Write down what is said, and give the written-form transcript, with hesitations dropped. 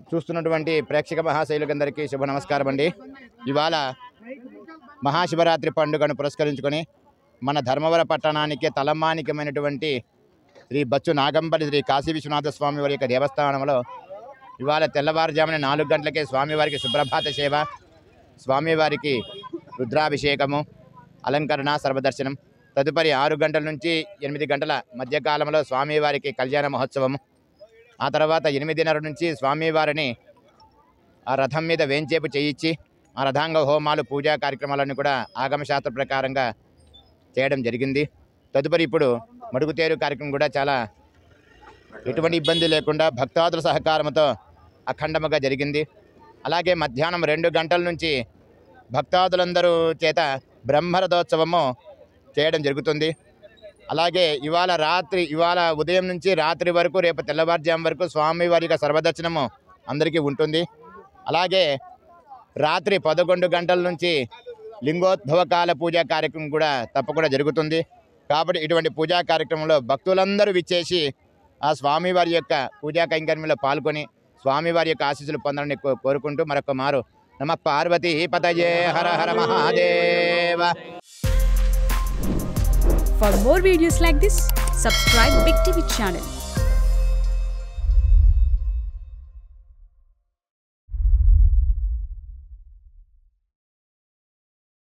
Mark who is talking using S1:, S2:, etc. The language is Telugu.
S1: చూస్తున్నటువంటి ప్రేక్షక మహాశైలుకందరికీ శుభ నమస్కారం అండి. ఇవాళ మహాశివరాత్రి పండుగను పురస్కరించుకొని మన ధర్మవరం పట్టణానికి తలమానికమైనటువంటి శ్రీ బచ్చు నాగంపల్లి శ్రీ కాశీ విశ్వనాథ స్వామి వారి యొక్క దేవస్థానంలో ఇవాళ తెల్లవారుజామున 4 గంటలకే స్వామివారికి సుప్రభాత సేవ, స్వామివారికి రుద్రాభిషేకము, అలంకరణ, సర్వదర్శనం. తదుపరి 6 గంటల నుంచి 8 గంటల మధ్యకాలంలో స్వామివారికి కళ్యాణ మహోత్సవము. ఆ తర్వాత 8:30 నుంచి స్వామివారిని ఆ రథం మీద వేంచేపు చేయించి ఆ రథాంగ హోమాలు, పూజా కార్యక్రమాలన్నీ కూడా ఆగమశాస్త్ర ప్రకారంగా చేయడం జరిగింది. తదుపరి ఇప్పుడు మడుగుతేరు కార్యక్రమం కూడా చాలా ఎటువంటి ఇబ్బంది లేకుండా భక్తాదుల సహకారంతో అఖండముగా జరిగింది. అలాగే మధ్యాహ్నం 2 గంటల నుంచి భక్తాదులందరూ చేత బ్రహ్మరథోత్సవము చేయడం జరుగుతుంది. అలాగే ఇవాళ ఉదయం నుంచి రాత్రి వరకు, రేపు తెల్లవారుజాము వరకు స్వామివారి యొక్క సర్వదర్శనము అందరికీ ఉంటుంది. అలాగే రాత్రి 11 గంటల నుంచి లింగోద్భవకాల పూజా కార్యక్రమం కూడా తప్పకుండా జరుగుతుంది. కాబట్టి ఇటువంటి పూజా కార్యక్రమంలో భక్తులందరూ విచ్చేసి ఆ స్వామివారి యొక్క పూజా కైంకర్యంలో పాల్గొని స్వామివారి యొక్క ఆశీస్సులు పొందాలని కోరుకుంటూ మరొక మారు నమ పార్వతీ పతయే హర హర Mahadeva.
S2: For more videos like this, subscribe Big TV channel.